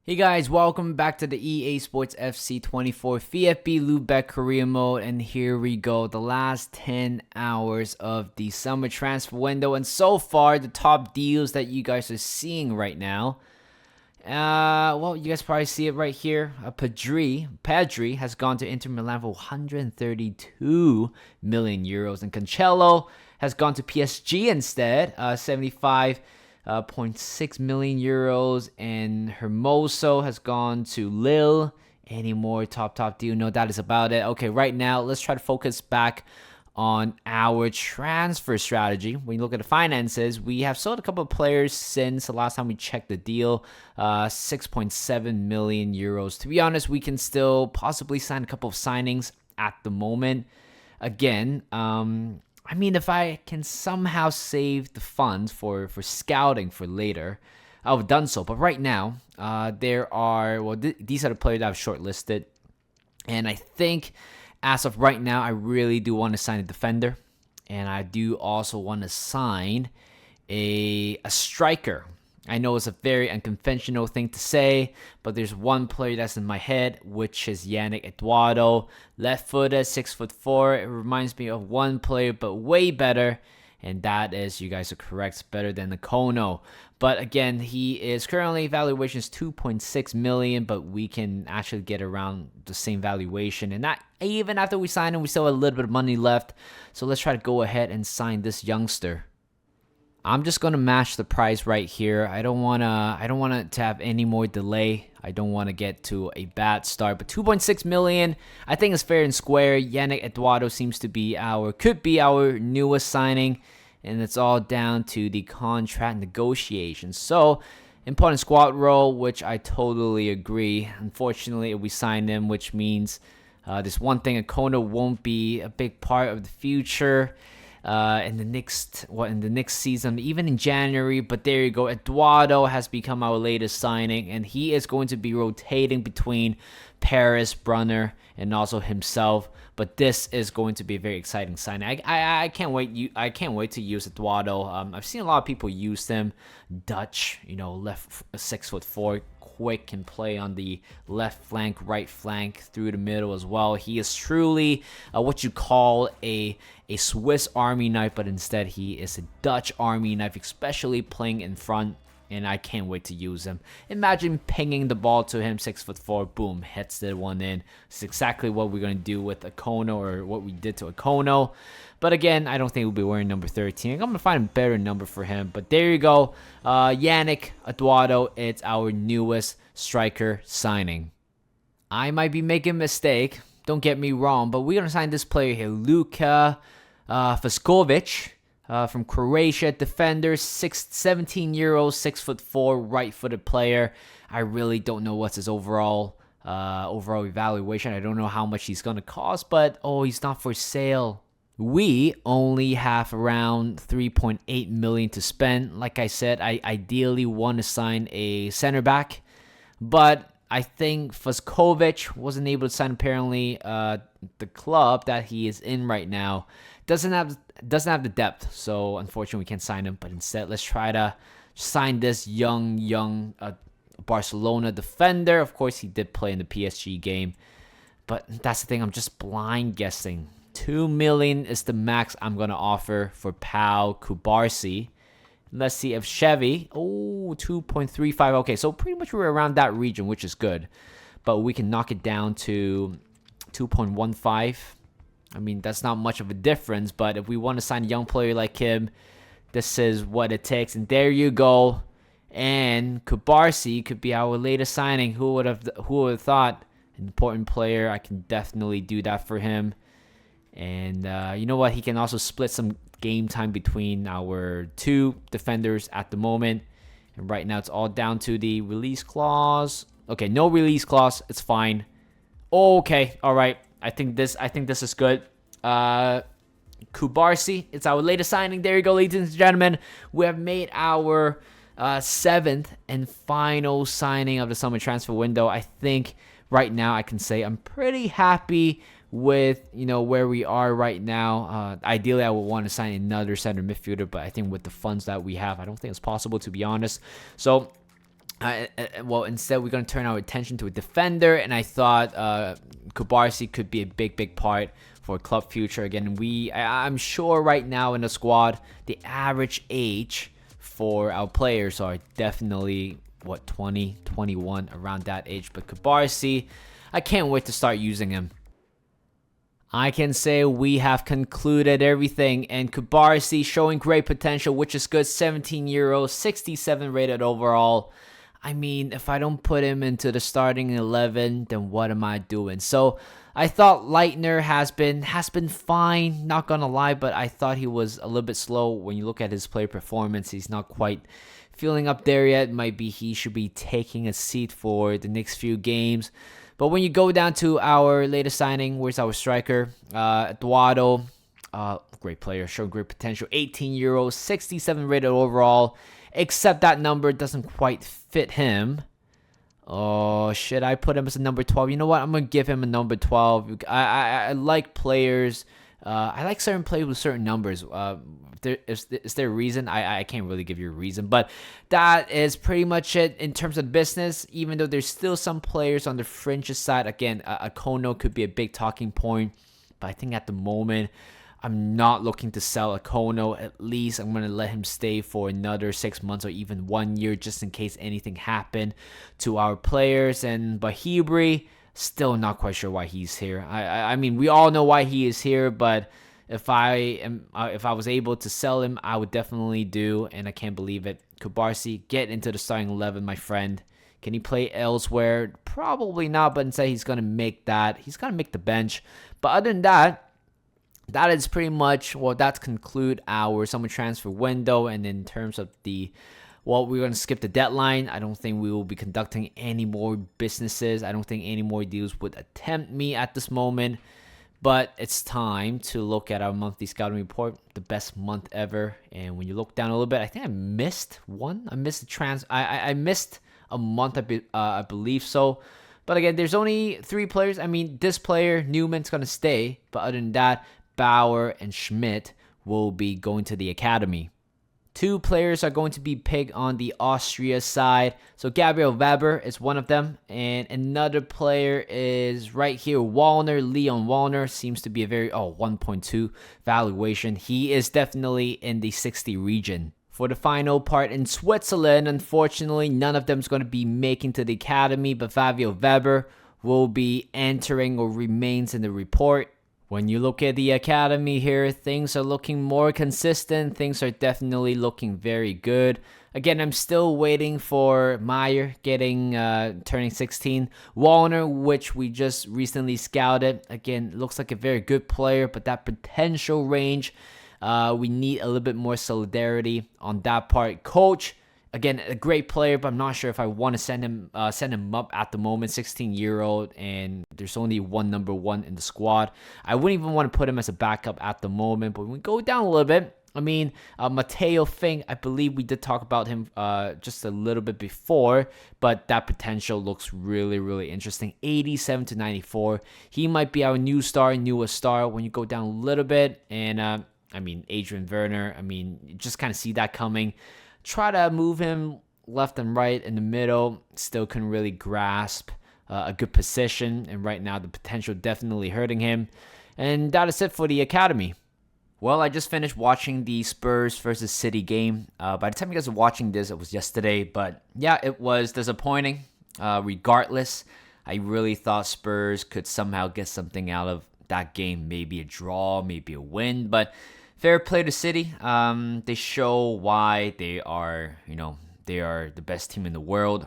Hey guys, welcome back to the EA Sports FC 24 VfB Lübeck career mode, and here we go, the last 10 hours of the summer transfer window, and so far the top deals that you guys are seeing right now. Well, you guys probably see it right here. Pedri has gone to Inter Milan for 132 million euros, and Cancelo has gone to PSG instead, 75.6 million euros, and Hermoso has gone to Lille. Any more top deal? No, that is about it. Okay, right now let's try to focus back on our transfer strategy. When you look at the finances, we have sold a couple of players since the last time we checked the deal. 6.7 million euros. To be honest, we can still possibly sign a couple of signings at the moment. Again, if I can somehow save the funds for scouting for later, I would have done so. But right now, these are the players that I've shortlisted. And I think as of right now, I really do want to sign a defender. And I do also want to sign a striker. I know it's a very unconventional thing to say, but there's one player that's in my head, which is Yannick Eduardo. Left-footed, 6'4". It reminds me of one player, but way better. And that is, you guys are correct, better than Kono. But again, he is currently valuation is 2.6 million, but we can actually get around the same valuation. And that even after we sign him, we still have a little bit of money left. So let's try to go ahead and sign this youngster. I'm just gonna match the price right here. I don't want to have any more delay. I don't want to get to a bad start. But 2.6 million, I think is fair and square. Yannick Eduardo seems to be could be our newest signing, and it's all down to the contract negotiations. So important squad role, which I totally agree. Unfortunately, if we sign him, which means this one thing, Kono won't be a big part of the future. In the next season, even in January. But there you go. Eduardo has become our latest signing, and he is going to be rotating between Paris, Brunner, and also himself. But this is going to be a very exciting signing. I can't wait. I can't wait to use Eduardo. I've seen a lot of people use him. Dutch, left 6'4", quick, can play on the left flank, right flank, through the middle as well. He is truly what you call a Swiss Army knife, but instead he is a Dutch Army knife, especially playing in front. And I can't wait to use him. Imagine pinging the ball to him, 6'4", boom, hits the one in. It's exactly what we're gonna do with Kono, or what we did to Kono. But again, I don't think we'll be wearing number 13. I'm gonna find a better number for him. But there you go, Yannick Eduardo. It's our newest striker signing. I might be making a mistake. Don't get me wrong, but we're gonna sign this player here, Luka Vaskovic. From Croatia, defender, 17 euros, 6'4", right-footed player. I really don't know what's his overall evaluation. I don't know how much he's gonna cost, but he's not for sale. We only have around 3.8 million to spend. Like I said, I ideally want to sign a center back, but I think Vaskovic wasn't able to sign. Apparently, the club that he is in right now doesn't have the depth, so unfortunately we can't sign him. But instead, let's try to sign this young Barcelona defender. Of course, he did play in the PSG game, but that's the thing. I'm just blind guessing. 2 million is the max I'm gonna offer for Pau Kubarsi. Let's see if Chevy. 2.35. Okay, so pretty much we're around that region, which is good. But we can knock it down to 2.15. I mean, that's not much of a difference, but if we want to sign a young player like him, this is what it takes. And there you go. And Kubarsi could be our latest signing. Who would have thought? An important player. I can definitely do that for him. And you know what? He can also split some game time between our two defenders at the moment. And right now it's all down to the release clause. Okay, no release clause. It's fine. Okay, all right. I think this is good. Kubarsi, it's our latest signing. There you go, ladies and gentlemen. We have made our 7th and final signing of the summer transfer window. I think right now I can say I'm pretty happy with where we are right now. Ideally, I would want to sign another center midfielder, but I think with the funds that we have, I don't think it's possible, to be honest. So Well, instead we're going to turn our attention to a defender, and I thought Kubarsi could be a big part for club future. Again, I'm sure right now in the squad, the average age for our players are definitely 20, 21, around that age. But Kubarsi, I can't wait to start using him. I can say we have concluded everything, and Kubarsi showing great potential, which is good. 17-year-old, 67 rated overall. I mean, if I don't put him into the starting 11, then what am I doing? So I thought Leitner has been fine, not gonna lie, but I thought he was a little bit slow. When you look at his play performance, he's not quite feeling up there yet. Might be he should be taking a seat for the next few games. But when you go down to our latest signing, where's our striker? Eduardo, great player, showing great potential. 18-year-old, 67 rated overall. Except that number doesn't quite fit him. Oh, should I put him as a number 12? You know what? I'm going to give him a number 12. I like players. I like certain players with certain numbers. Is there a reason? I can't really give you a reason. But that is pretty much it in terms of business. Even though there's still some players on the fringes side. Again, Akono could be a big talking point. But I think at the moment, I'm not looking to sell Akono. At least I'm going to let him stay for another 6 months or even 1 year just in case anything happened to our players. And Bahibri, still not quite sure why he's here. I mean, we all know why he is here, but if I was able to sell him, I would definitely do, and I can't believe it. Kubarsi, get into the starting 11, my friend. Can he play elsewhere? Probably not, but instead he's going to make that. He's going to make the bench. But other than that, that is pretty much, that's conclude our summer transfer window. And in terms of we're going to skip the deadline. I don't think we will be conducting any more businesses. I don't think any more deals would tempt me at this moment. But it's time to look at our monthly scouting report, the best month ever. And when you look down a little bit, I think I missed one. I missed I missed a month, I believe so. But again, there's only 3 players. I mean, this player, Newman's going to stay. But other than that, Bauer and Schmidt will be going to the academy. 2 players are going to be picked on the Austria side. So Gabriel Weber is one of them. And another player is right here, Wallner. Leon Wallner seems to be a very, 1.2 valuation. He is definitely in the 60 region. For the final part in Switzerland, unfortunately, none of them is going to be making to the academy. But Fabio Weber will be entering or remains in the report. When you look at the academy here, things are looking more consistent. Things are definitely looking very good. Again, I'm still waiting for Meyer turning 16. Wallner, which we just recently scouted. Again, looks like a very good player, but that potential range, we need a little bit more solidarity on that part. Coach, again, a great player, but I'm not sure if I want to send him up at the moment. 16-year-old, and there's only one number 1 in the squad. I wouldn't even want to put him as a backup at the moment. But when we go down a little bit, I mean, Matteo Fink, I believe we did talk about him just a little bit before, but that potential looks really, really interesting. 87 to 94. He might be our newest star when you go down a little bit. And, I mean, Adrian Werner, I mean, you just kind of see that coming. Try to move him left and right in the middle. Still couldn't really grasp a good position. And right now, the potential definitely hurting him. And that is it for the academy. Well, I just finished watching the Spurs versus City game. By the time you guys are watching this, it was yesterday. But yeah, it was disappointing. Regardless, I really thought Spurs could somehow get something out of that game. Maybe a draw, maybe a win. But fair play to City. They show why they are the best team in the world.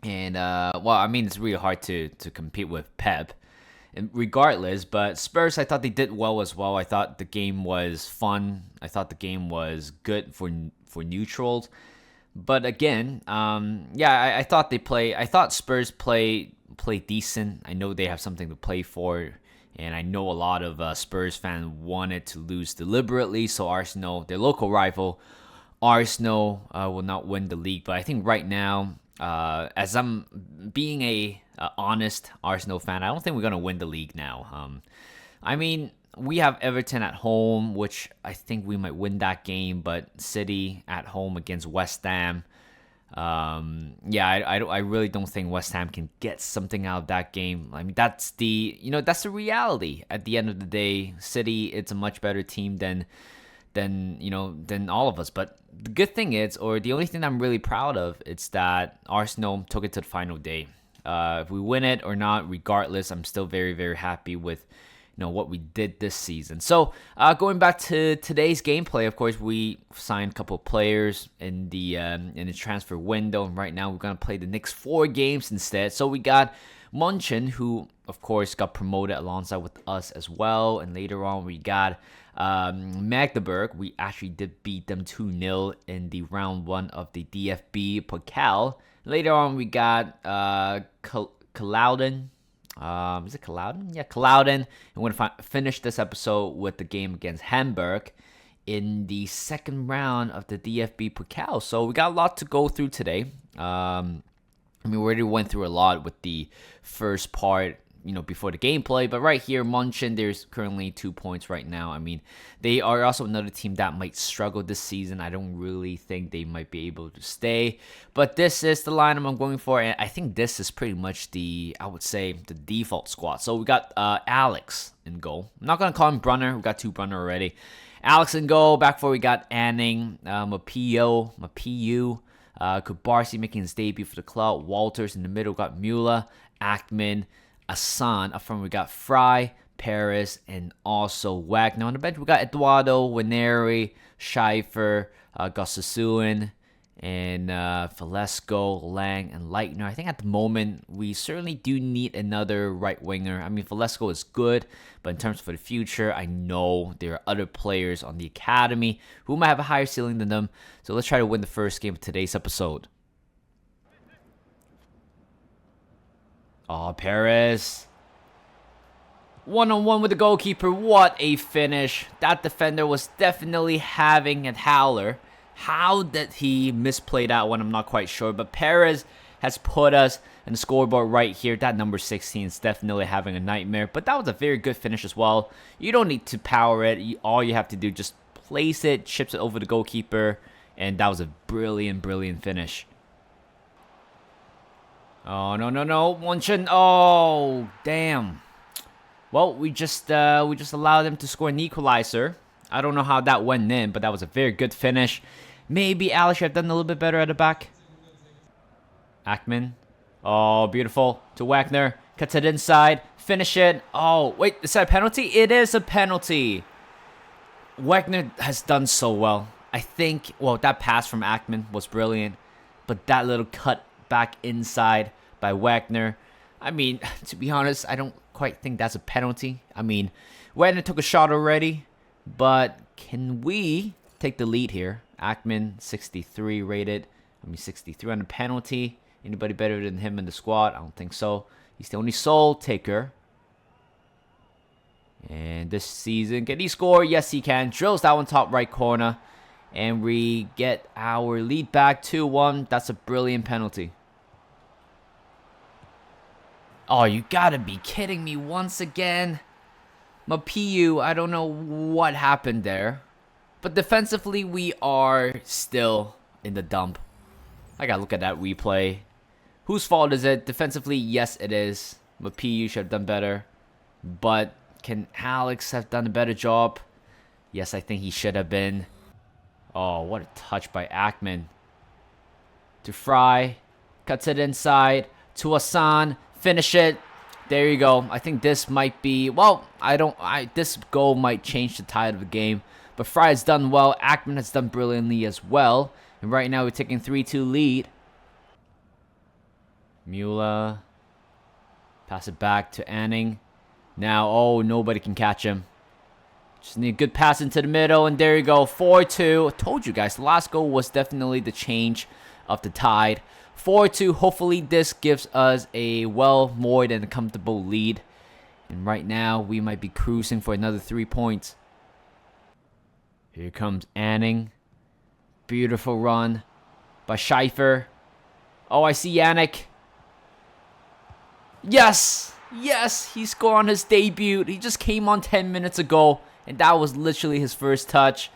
And, I mean, it's really hard to compete with Pep. And regardless, but Spurs, I thought they did well as well. I thought the game was fun. I thought the game was good for neutrals. But again, I thought Spurs play decent. I know they have something to play for. And I know a lot of Spurs fans wanted to lose deliberately. So Arsenal, their local rival, Arsenal will not win the league. But I think right now, as I'm being a honest Arsenal fan, I don't think we're going to win the league now. I mean, we have Everton at home, which I think we might win that game. But City at home against West Ham, Yeah, I really don't think West Ham can get something out of that game. I mean, that's the reality. At the end of the day, City, it's a much better team than all of us. But the good thing is, or the only thing I'm really proud of, it's that Arsenal took it to the final day. If we win it or not, regardless, I'm still very, very happy with what we did this season. So going back to today's gameplay, of course, we signed a couple of players in the transfer window, and right now we're gonna play the next 4 games instead. So we got Munchen, who of course got promoted alongside with us as well, and later on we got Magdeburg. We actually did beat them 2-0 in the round 1 of the DFB Pokal. Later on we got Clouden. Is it Clouden? Yeah, Clouden. And we're going to finish this episode with the game against Hamburg in the second round of the DFB Pokal. So we got a lot to go through today. We already went through a lot with the first part, before the gameplay. But right here, Munchen, there's currently 2 points right now. I mean, they are also another team that might struggle this season. I don't really think they might be able to stay. But this is the lineup I'm going for. And I think this is pretty much the default squad. So we got Alex in goal. I'm not going to call him Brunner. We got 2 Brunner already. Alex in goal. Back 4, we got Anning, Mapiu. Kubarsi making his debut for the club. Walters in the middle. Got Müller, Ackman, Asan. Up front, we got Fry, Paris, and also Wagner. On the bench, we got Eduardo, Waneri, Scheifer, Gossasuin, and Valesco, Lang, and Leitner. I think at the moment, we certainly do need another right winger. I mean, Valesco is good, but in terms for the future, I know there are other players on the academy who might have a higher ceiling than them. So let's try to win the first game of today's episode. Oh, Paris. 1-on-1 with the goalkeeper. What a finish. That defender was definitely having a howler. How did he misplay that one? I'm not quite sure. But Paris has put us in the scoreboard right here. That number 16 is definitely having a nightmare. But that was a very good finish as well. You don't need to power it. All you have to do, just place it, chips it over the goalkeeper. And that was a brilliant, brilliant finish. Oh, no. Munchen. Oh, damn. Well, we just allowed them to score an equalizer. I don't know how that went in, but that was a very good finish. Maybe Alex should have done a little bit better at the back. Ackman. Oh, beautiful. To Wagner. Cuts it inside. Finish it. Oh, wait. Is that a penalty? It is a penalty. Wagner has done so well. I think, that pass from Ackman was brilliant. But that little cut back inside by Wagner. I mean, to be honest, I don't quite think that's a penalty. I mean, Wagner took a shot already, but can we take the lead here? Ackman, 63 rated. 63 on the penalty. Anybody better than him in the squad? I don't think so. He's the only soul taker. And this season, can he score? Yes, he can. Drills that one top right corner. And we get our lead back 2-1. That's a brilliant penalty. Oh, you gotta be kidding me once again. Mapiu, I don't know what happened there. But defensively, we are still in the dump. I gotta look at that replay. Whose fault is it? Defensively, yes, it is. Mapiu should have done better. But can Alex have done a better job? Yes, I think he should have been. Oh, what a touch by Ackman. To Fry. Cuts it inside. To Hassan. Finish it. There you go. I think this might be... this goal might change the tide of the game. But Fry has done well. Ackman has done brilliantly as well. And right now we're taking 3-2 lead. Müller. Pass it back to Anning. Now, nobody can catch him. Just need a good pass into the middle, and there you go, 4-2. I told you guys, the last goal was definitely the change of the tide. 4-2, hopefully this gives us a more than a comfortable lead. And right now, we might be cruising for another 3 points. Here comes Anning. Beautiful run by Scheifer. Oh, I see Yannick. Yes! Yes! He scored on his debut. He just came on 10 minutes ago. And that was literally his first touch.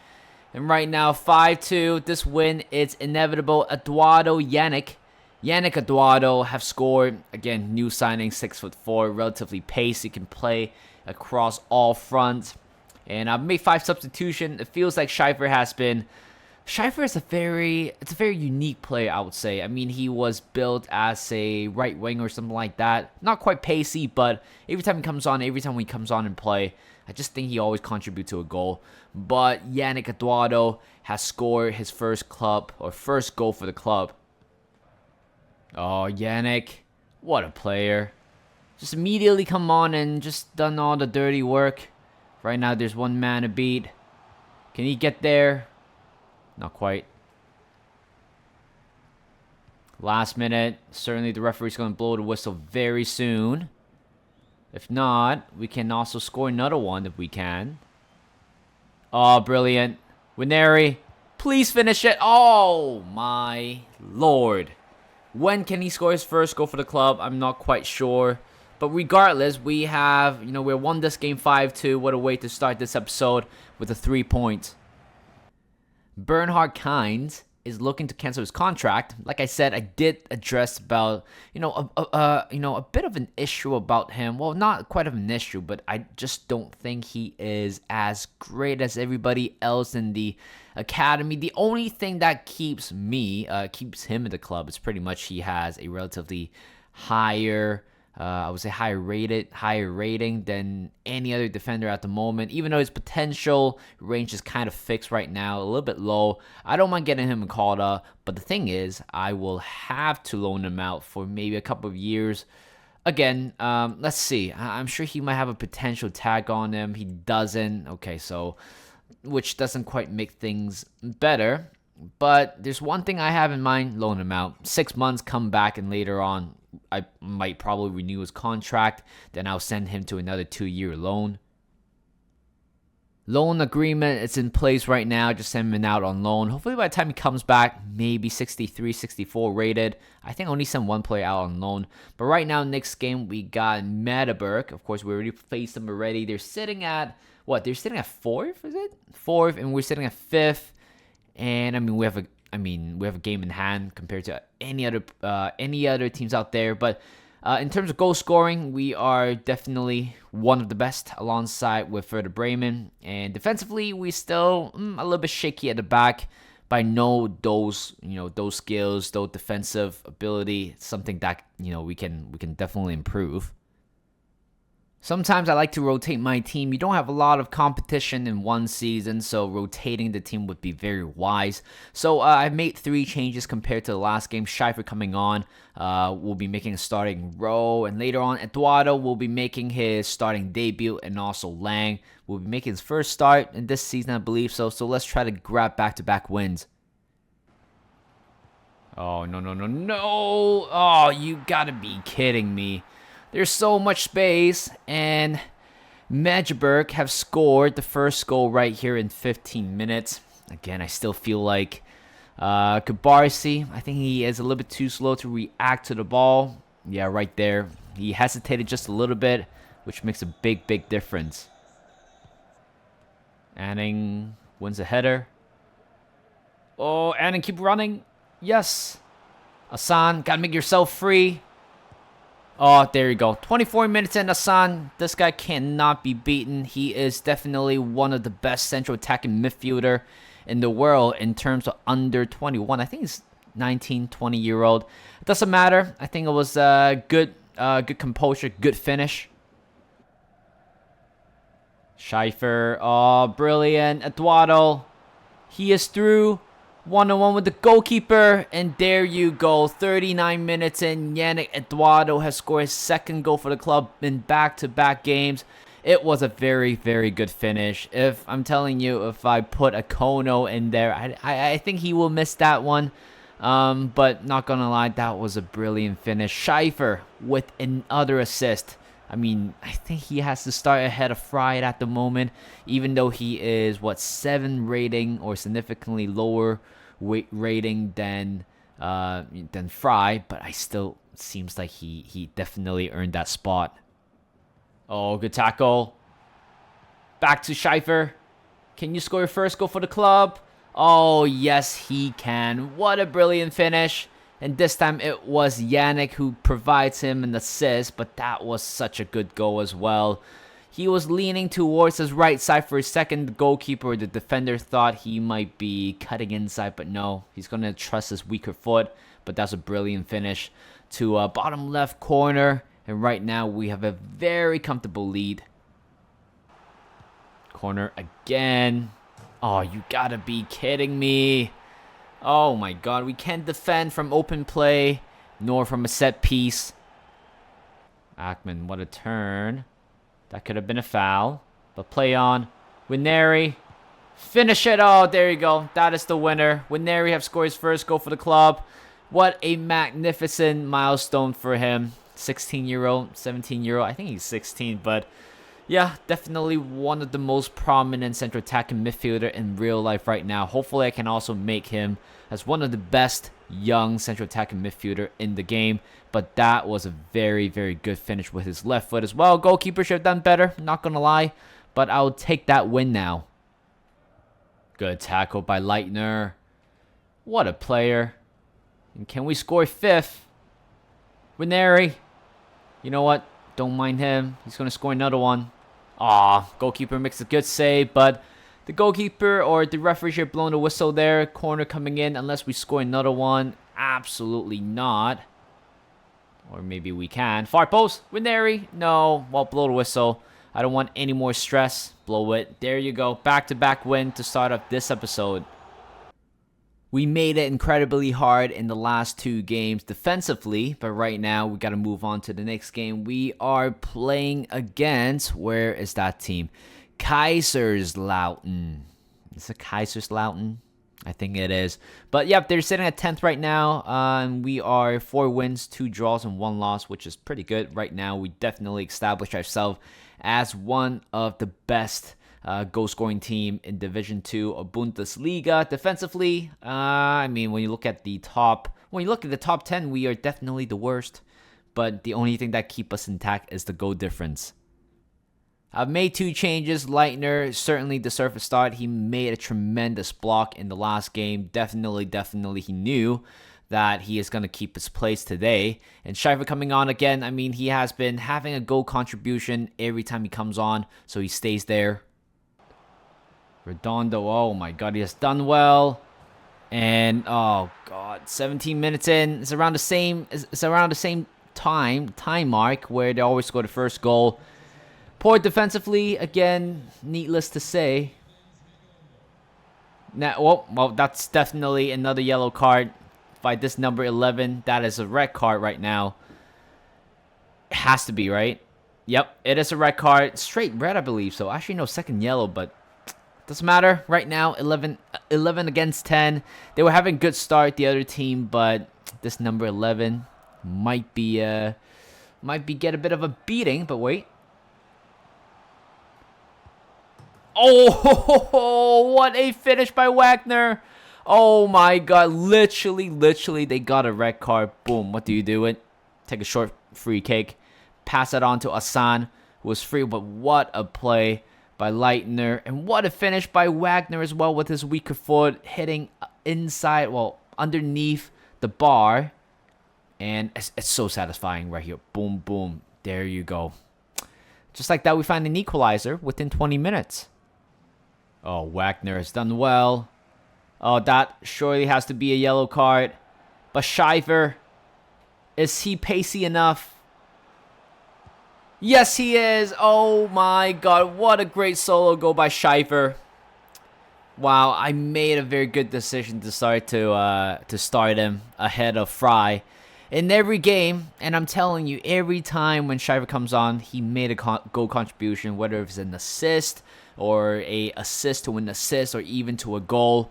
And right now, 5-2. This win is inevitable. Yannick Eduardo have scored. Again, new signing, 6'4", relatively pacey, can play across all fronts. And I've made 5 substitutions. It feels like Schäfer is a very unique player, I would say. I mean, he was built as a right wing or something like that. Not quite pacey, but every time he comes on and play, I just think he always contributes to a goal. But Yannick Eduardo has scored his first goal for the club. Oh, Yannick, what a player. Just immediately come on and just done all the dirty work. Right now, there's one man to beat. Can he get there? Not quite. Last minute. Certainly the referee's going to blow the whistle very soon. If not, we can also score another one if we can. Oh, brilliant. Winery, please finish it. Oh, my Lord. When can he score his first goal for the club? I'm not quite sure. But regardless, we won this game 5-2. What a way to start this episode with a 3 points. Bernhard Kind is looking to cancel his contract. Like I said, I did address about a bit of an issue about him. Well, not quite of an issue, but I just don't think he is as great as everybody else in the academy. The only thing that keeps him in the club is pretty much he has a relatively higher higher rating than any other defender at the moment. Even though his potential range is kind of fixed right now, a little bit low. I don't mind getting him in Calder, but the thing is, I will have to loan him out for maybe a couple of years. Again, let's see. I'm sure he might have a potential tag on him. He doesn't. Okay, so which doesn't quite make things better. But there's one thing I have in mind: loan him out. 6 months, come back, and later on, I might probably renew his contract. Then I'll send him to another 2-year loan. Loan agreement is in place right now. Just send him out on loan. Hopefully by the time he comes back, maybe 63, 64 rated. I think I only send one player out on loan. But right now, next game, we got Magdeburg. Of course, we already faced them already. They're sitting at, what? They're sitting at 4th, is it? 4th, and we're sitting at 5th. And I mean, we have a game in hand compared to any other teams out there. But in terms of goal scoring, we are definitely one of the best, alongside with Werder Bremen. And defensively, we still a little bit shaky at the back. But I know those skills, those defensive ability, something that we can definitely improve. Sometimes I like to rotate my team. You don't have a lot of competition in one season, so rotating the team would be very wise. So I've made 3 changes compared to the last game. Schäfer coming on will be making a starting role, and later on, Eduardo will be making his starting debut, and also Lang will be making his first start in this season, I believe so. So let's try to grab back-to-back wins. Oh, no. Oh, you gotta be kidding me. There's so much space, and Magdeburg have scored the first goal right here in 15 minutes. Again, I still feel like Kubarsi, I think he is a little bit too slow to react to the ball. Yeah, right there. He hesitated just a little bit, which makes a big difference. Anning wins a header. Oh, Anning, keep running. Yes. Hassan, gotta make yourself free. Oh, there you go. 24 minutes in, Hassan. This guy cannot be beaten. He is definitely one of the best central attacking midfielder in the world in terms of under 21. I think he's 19, 20-year-old. It doesn't matter. I think it was good composure, good finish. Schäfer. Oh, brilliant. Eduardo. He is through. 1-on-1 with the goalkeeper, and there you go. 39 minutes in, Yannick Eduardo has scored his second goal for the club in back-to-back games. It was a very good finish. If I'm telling you, if I put a Kono in there, I think he will miss that one. But not gonna lie, that was a brilliant finish. Schäfer with another assist. I mean, I think he has to start ahead of Fried at the moment, even though he is 7 rating or significantly lower weight rating than Fry, but I still seems like he definitely earned that spot. Oh, good tackle. Back to Schäfer. Can you score your first goal for the club? Oh, yes, he can. What a brilliant finish. And this time it was Yannick who provides him an assist, but that was such a good goal as well. He was leaning towards his right side for a second. The goalkeeper or the defender thought he might be cutting inside, but no. He's going to trust his weaker foot, but that's a brilliant finish to bottom left corner. And right now we have a very comfortable lead. Corner again. Oh, you gotta be kidding me. Oh my god, we can't defend from open play, nor from a set piece. Ackman, what a turn. That could have been a foul. But play on. Winery. Finish it. Oh, there you go. That is the winner. Winery have scored his first goal for the club. What a magnificent milestone for him. 16-year-old, 17-year-old. I think he's 16, but yeah, definitely one of the most prominent central attacking midfielder in real life right now. Hopefully, I can also make him as one of the best young central attacking midfielder in the game. But that was a very, very good finish with his left foot as well. Goalkeeper should have done better, not going to lie. But I'll take that win now. Good tackle by Leitner. What a player. And can we score fifth? Winery. You know what? Don't mind him. He's going to score another one. Aw, goalkeeper makes a good save, but the goalkeeper or the referee should have blown the whistle there. Corner coming in unless we score another one. Absolutely not. Or maybe we can. Far post. Winery. No. Well, blow the whistle. I don't want any more stress. Blow it. There you go. Back-to-back win to start off this episode. We made it incredibly hard in the last two games defensively, but right now we got to move on to the next game. We are playing against, where is that team? Kaiserslautern. Is it Kaiserslautern? I think it is. But yep, they're sitting at 10th right now. And we are 4 wins, 2 draws, and 1 loss, which is pretty good. Right now, we definitely established ourselves as one of the best goal-scoring team in Division 2 of Bundesliga. Defensively, I mean, when you look at the top 10, we are definitely the worst. But the only thing that keeps us intact is the goal difference. I've made 2 changes. Leitner certainly deserved a start. He made a tremendous block in the last game. Definitely he knew that he is going to keep his place today. And Scheifer coming on again. I mean, he has been having a goal contribution every time he comes on, so he stays there. Redondo, oh my god, he has done well. And oh god, 17 minutes in. It's around the same time mark where they always score the first goal. Poor defensively, again, needless to say. Now, well, that's definitely another yellow card by this number 11. That is a red card right now. It has to be, right? Yep, it is a red card. Straight red, I believe. So actually, no, second yellow, but doesn't matter. Right now, 11 against 10. They were having a good start, the other team, but this number 11 might get a bit of a beating. But wait. Oh, what a finish by Wagner. Oh my god, literally, they got a red card. Boom, what do you do it? Take a short free kick. Pass it on to Asan, who was free, but what a play by Leitner. And what a finish by Wagner as well with his weaker foot. Hitting inside, well, underneath the bar. And it's so satisfying right here. Boom, boom. There you go. Just like that, we find an equalizer within 20 minutes. Oh, Wagner has done well. Oh, that surely has to be a yellow card. But Scheifer, is he pacey enough? Yes, he is. Oh my god, what a great solo goal by Scheifer. Wow, I made a very good decision to start him ahead of Fry in every game. And I'm telling you, every time when Scheifer comes on, he made a goal contribution, whether it's an assist or a assist to an assist or even to a goal.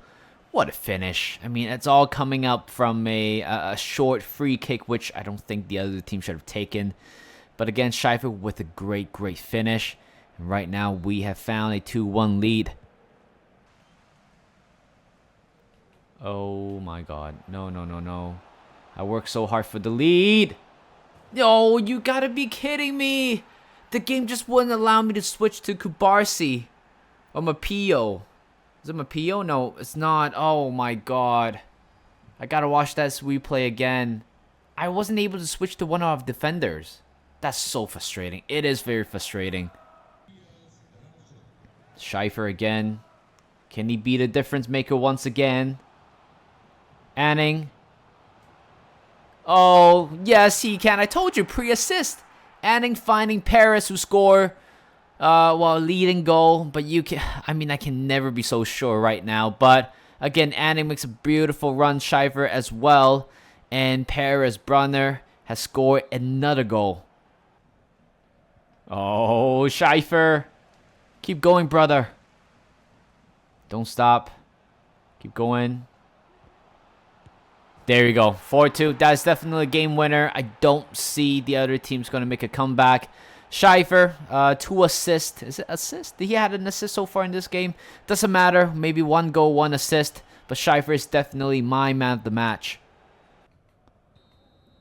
What a finish. I mean, it's all coming up from a short free kick, which I don't think the other team should have taken. But again, Scheifer with a great finish. And right now, we have found a 2-1 lead. Oh my god. No. I worked so hard for the lead. No, you gotta be kidding me. The game just wouldn't allow me to switch to Kubarsi or Mapio. Is it Mapio? No, it's not. Oh my god. I gotta watch that replay again. I wasn't able to switch to one of the defenders. That's so frustrating. It is very frustrating. Schiffer again. Can he be the difference maker once again? Anning. Oh, yes, he can. I told you, pre-assist. Anning finding Paris who score while leading goal. But you can, I mean, I can never be so sure right now. But again, Anning makes a beautiful run. Schiffer as well. And Paris Brunner has scored another goal. Oh, Schiffer. Keep going, brother. Don't stop. Keep going. There you go. 4-2. That's definitely a game winner. I don't see the other team's going to make a comeback. Schiffer, 2 assists. Is it assist? He had an assist so far in this game. Doesn't matter. Maybe 1 goal, 1 assist. But Schiffer is definitely my man of the match.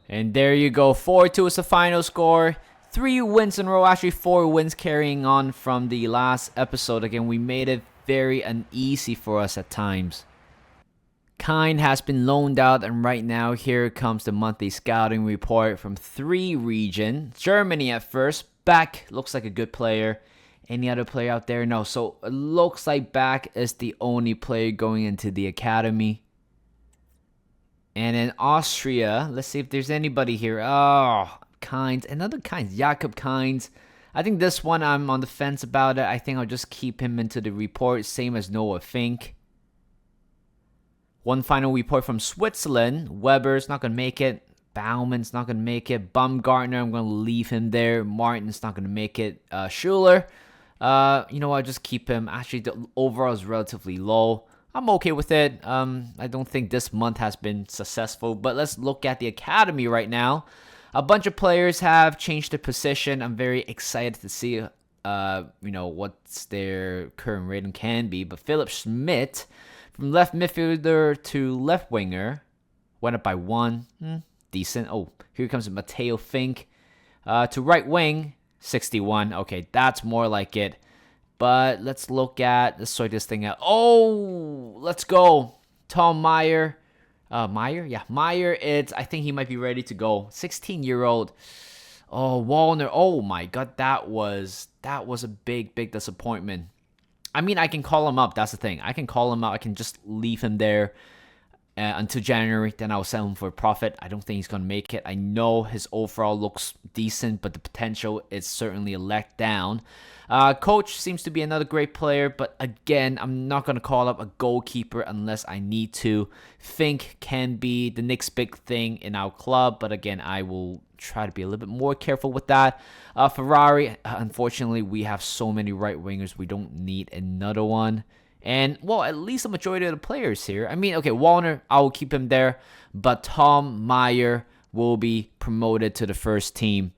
And there you go. 4-2 is the final score. 3 wins in a row. Actually, 4 wins carrying on from the last episode. Again, we made it very uneasy for us at times. Kind has been loaned out, and right now here comes the monthly scouting report from 3 region. Germany at first. Beck looks like a good player. Any other player out there? No. So it looks like Beck is the only player going into the academy. And in Austria, let's see if there's anybody here. Oh, Kynes. Another Kynes. Jakob Kynes. I think this one I'm on the fence about it. I think I'll just keep him into the report. Same as Noah Fink. One final report from Switzerland. Weber's not going to make it. Bauman's not going to make it. Baumgartner, I'm going to leave him there. Martin's not going to make it. Schuler, you know what? I'll just keep him. Actually, the overall is relatively low. I'm okay with it. I don't think this month has been successful. But let's look at the academy right now. A bunch of players have changed their position. I'm very excited to see, you know, what's their current rating can be. But Philip Schmidt, from left midfielder to left winger, went up by 1. Decent. Oh, here comes Matteo Fink. To right wing, 61. Okay, that's more like it. But let's sort this thing out. Oh, let's go. Tom Meyer. Meyer? Yeah, Meyer. I think he might be ready to go. 16-year-old. Oh, Wallner. Oh my God, that was a big disappointment. I mean, I can call him up. That's the thing. I can call him up. I can just leave him there until January. Then I'll sell him for a profit. I don't think he's going to make it. I know his overall looks decent, but the potential is certainly a letdown. Coach seems to be another great player, but again, I'm not going to call up a goalkeeper unless I need to. Fink can be the next big thing in our club, but again, I will try to be a little bit more careful with that. Ferrari, unfortunately, we have so many right wingers. We don't need another one. And, well, at least the majority of the players here. I mean, okay, Wallner, I will keep him there. But Tom Meyer will be promoted to the first team.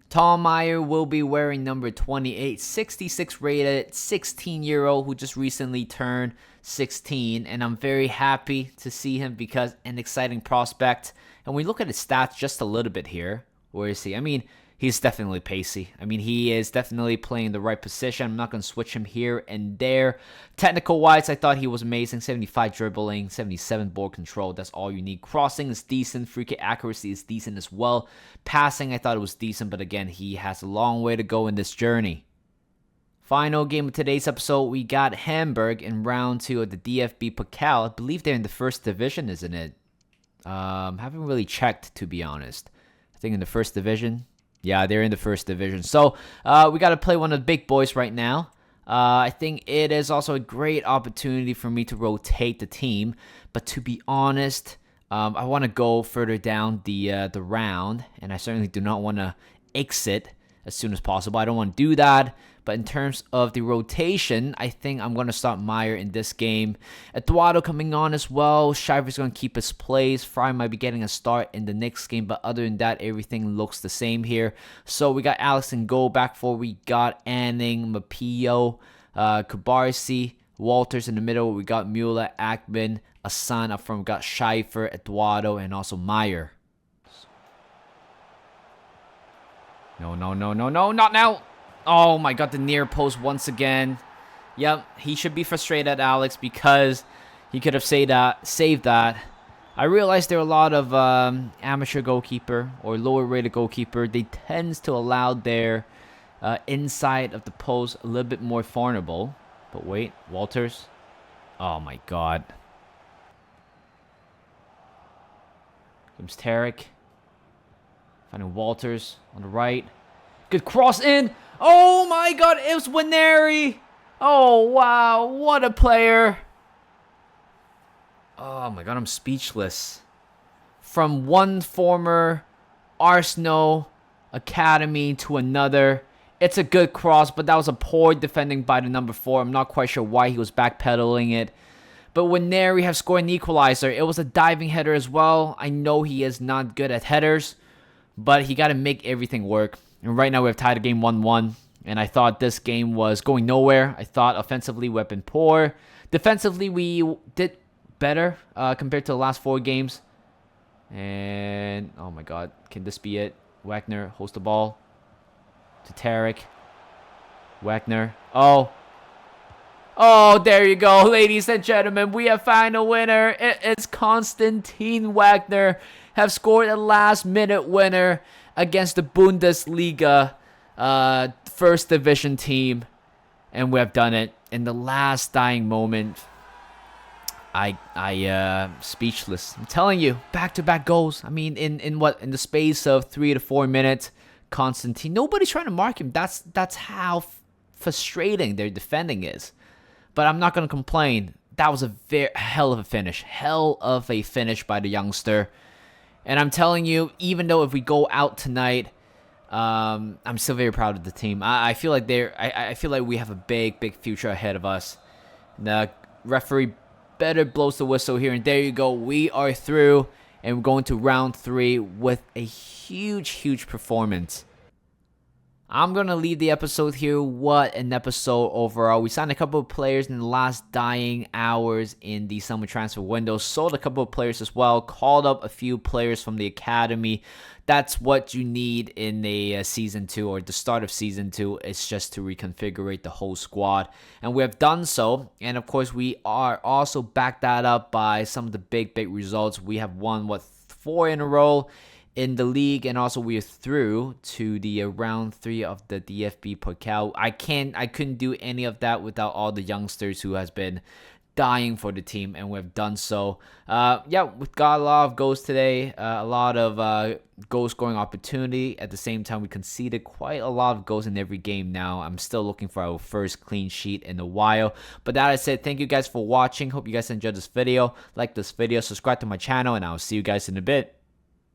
Tom Meyer will be wearing number 28, 66 rated, 16-year-old who just recently turned 16. And I'm very happy to see him because an exciting prospect. And we look at his stats just a little bit here. Where is he? I mean, he's definitely pacey. I mean, he is definitely playing the right position. I'm not going to switch him here and there. Technical-wise, I thought he was amazing. 75 dribbling, 77 ball control. That's all you need. Crossing is decent. Free kick accuracy is decent as well. Passing, I thought it was decent. But again, he has a long way to go in this journey. Final game of today's episode, we got Hamburg in round 2 of the DFB Pokal. I believe they're in the first division, isn't it? Haven't really checked, to be honest. I think in the first division. Yeah, they're in the first division. So we got to play one of the big boys right now. I think it is also a great opportunity for me to rotate the team. But to be honest, I want to go further down the round. And I certainly do not want to exit as soon as possible. I don't want to do that. But in terms of the rotation, I think I'm going to start Meyer in this game. Eduardo coming on as well. Schiffer's going to keep his place. Fry might be getting a start in the next game. But other than that, everything looks the same here. So we got Alex in goal. Back four, we got Anning, Mapio, Kubarsi, Walters in the middle. We got Mueller, Ackman, Asan up front. We got Schiffer, Eduardo, and also Meyer. No, not now. Oh my God, the near post once again. Yep, he should be frustrated at Alex because he could have saved that. I realized there are a lot of amateur goalkeeper or lower rated goalkeeper. They tends to allow their inside of the post a little bit more vulnerable. But wait, Walters. Oh my God. Comes Tarek. Finding Walters on the right. Good cross in. Oh my God, it was Waneri. Oh wow, what a player. Oh my God, I'm speechless. From one former Arsenal academy to another. It's a good cross, but that was a poor defending by the number 4. I'm not quite sure why he was backpedaling it. But when Neri have scored an equalizer, it was a diving header as well. I know he is not good at headers, but he got to make everything work. And right now we have tied the game 1-1. And I thought this game was going nowhere. I thought offensively we've been poor. Defensively we did better compared to the last 4 games. And oh my God, can this be it? Wagner holds the ball to Tarek. Wagner. Oh, there you go, ladies and gentlemen. We have found a winner. It's Konstantin Wagner have scored a last-minute winner against the Bundesliga first division team, and we have done it in the last dying moment. I speechless. I'm telling you, back-to-back goals. I mean, in the space of 3 to 4 minutes, Konstantin. Nobody's trying to mark him. That's how frustrating their defending is. But I'm not gonna complain. That was a hell of a finish. Hell of a finish by the youngster. And I'm telling you, even though if we go out tonight, I'm still very proud of the team. I feel like I feel like we have a big future ahead of us. The referee better blows the whistle here, and there you go. We are through, and we're going to round 3 with a huge performance. I'm going to leave the episode here. What an episode overall. We signed a couple of players in the last dying hours in the summer transfer window. Sold a couple of players as well. Called up a few players from the academy. That's what you need in a Season 2 or the start of Season 2. It's just to reconfigure the whole squad. And we have done so. And of course, we are also backed that up by some of the big results. We have won, 4 in a row in the league, and also we are through to the round 3 of the DFB Pokal. I couldn't do any of that without all the youngsters who has been dying for the team, and we've done so. We got a lot of goals today, a lot of goal scoring opportunity. At the same time, we conceded quite a lot of goals in every game now. I'm still looking for our first clean sheet in a while. But that said, thank you guys for watching. Hope you guys enjoyed this video. Like this video, subscribe to my channel, and I'll see you guys in a bit.